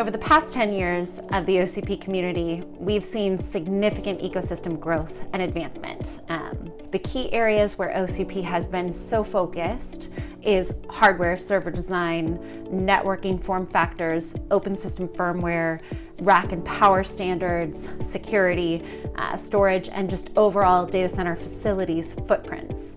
Over the past 10 years of the OCP community, we've seen significant ecosystem growth and advancement. The key areas where OCP has been so focused is hardware, server design, networking form factors, open system firmware, rack and power standards, security, storage, and just overall data center facilities footprints.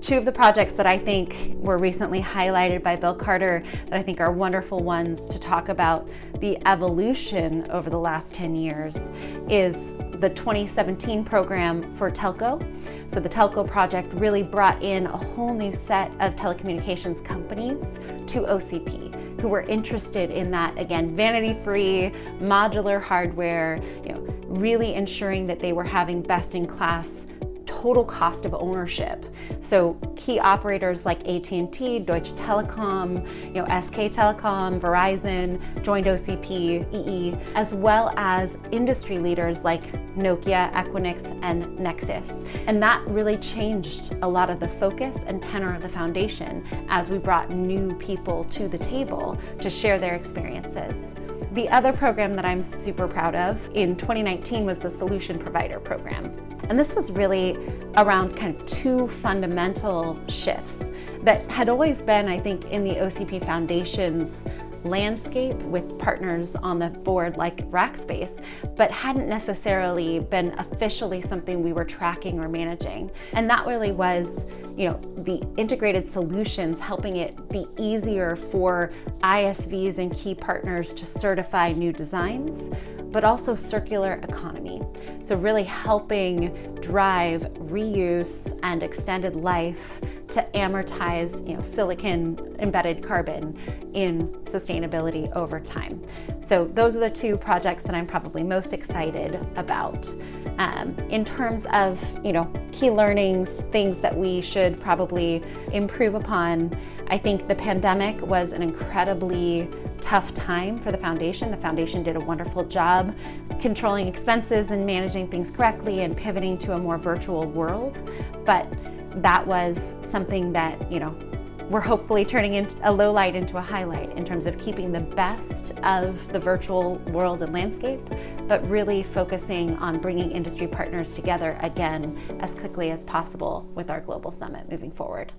Two of the projects that I think were recently highlighted by Bill Carter that I think are wonderful ones to talk about the evolution over the last 10 years is the 2017 program for telco. So the telco project really brought in a whole new set of telecommunications companies to OCP who were interested in that, again, vanity-free, modular hardware, really ensuring that they were having best-in-class total cost of ownership. So key operators like AT&T, Deutsche Telekom, SK Telecom, Verizon joined OCP, EE, as well as industry leaders like Nokia, Equinix, and Nexus. And that really changed a lot of the focus and tenor of the foundation as we brought new people to the table to share their experiences. The other program that I'm super proud of in 2019 was the Solution Provider Program. And this was really around kind of two fundamental shifts that had always been, I think, in the OCP Foundation's landscape with partners on the board like Rackspace, but hadn't necessarily been officially something we were tracking or managing. And that really was, the integrated solutions, helping it be easier for ISVs and key partners to certify new designs, but also circular economy. So really helping drive reuse and extended life to amortize, silicon embedded carbon in sustainability over time. So those are the two projects that I'm probably most excited about. In terms of, key learnings, things that we should probably improve upon, I think the pandemic was an incredibly tough time for the foundation. The foundation did a wonderful job controlling expenses and managing things correctly and pivoting to a more virtual world. But that was something that, we're hopefully turning a low light into a highlight in terms of keeping the best of the virtual world and landscape, but really focusing on bringing industry partners together again as quickly as possible with our global summit moving forward.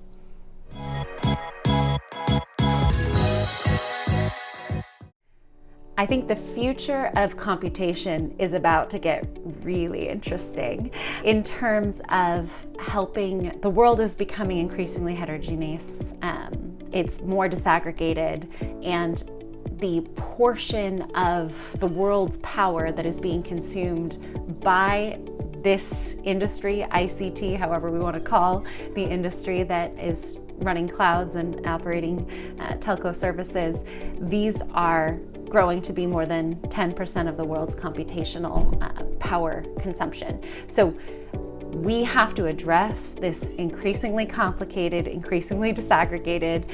I think the future of computation is about to get really interesting in terms of helping. The world is becoming increasingly heterogeneous. It's more disaggregated, and the portion of the world's power that is being consumed by this industry, ICT, however we want to call the industry that is running clouds and operating telco services, these are growing to be more than 10% of the world's computational power consumption. So we have to address this increasingly complicated, increasingly disaggregated,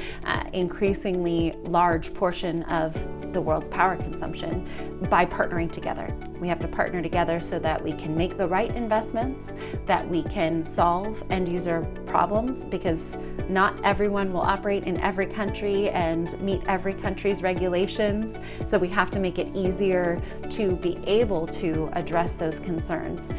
increasingly large portion of the world's power consumption by partnering together. We have to partner together so that we can make the right investments, that we can solve end user problems, because not everyone will operate in every country and meet every country's regulations. So we have to make it easier to be able to address those concerns.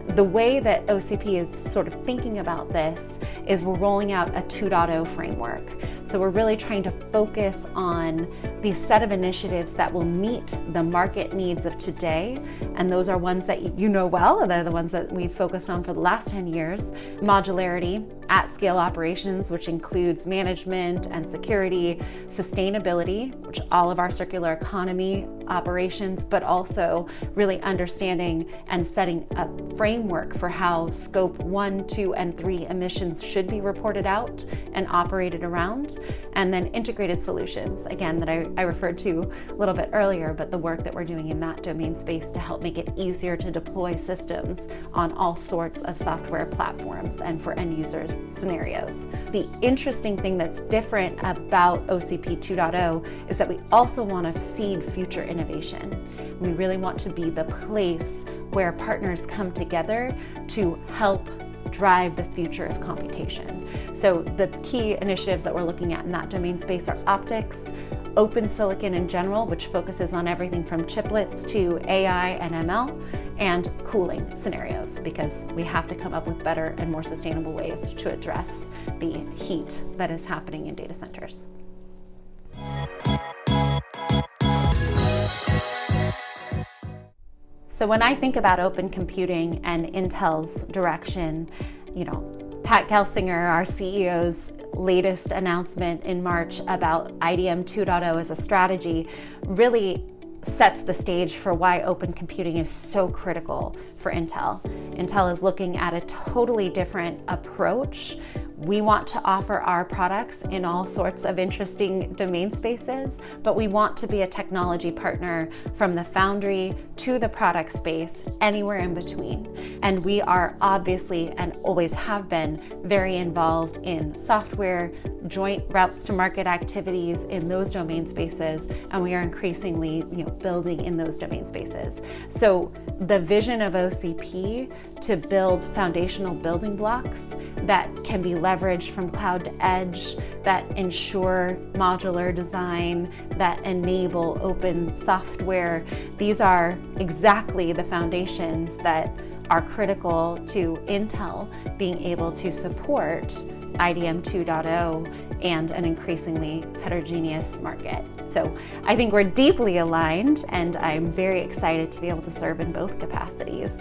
The way that OCP is sort of thinking about this is we're rolling out a 2.0 framework. So we're really trying to focus on the set of initiatives that will meet the market needs of today. And those are ones that you know well, and they're the ones that we've focused on for the last 10 years. Modularity, at-scale operations, which includes management and security, sustainability, which all of our circular economy operations, but also really understanding and setting a framework for how scope 1, 2, and 3 emissions should be reported out and operated around. And then integrated solutions, again, that I referred to a little bit earlier, but the work that we're doing in that domain space to help make it easier to deploy systems on all sorts of software platforms and for end user scenarios. The interesting thing that's different about OCP 2.0 is that we also want to seed future innovation. We really want to be the place where partners come together to help drive the future of computation. So the key initiatives that we're looking at in that domain space are optics, open silicon in general, which focuses on everything from chiplets to AI and ML, and cooling scenarios, because we have to come up with better and more sustainable ways to address the heat that is happening in data centers. So when I think about open computing and Intel's direction, Pat Gelsinger, our CEO's latest announcement in March about IDM 2.0 as a strategy really sets the stage for why open computing is so critical for Intel. Intel is looking at a totally different approach. We want to offer our products in all sorts of interesting domain spaces, but we want to be a technology partner from the foundry to the product space, anywhere in between. And we are obviously, and always have been, very involved in software, joint routes to market activities in those domain spaces, and we are increasingly building in those domain spaces. So the vision of OCP to build foundational building blocks that can be leveraged from cloud to edge, that ensure modular design, that enable open software, these are exactly the foundations that are critical to Intel being able to support IDM 2.0 and an increasingly heterogeneous market. So I think we're deeply aligned, and I'm very excited to be able to serve in both capacities.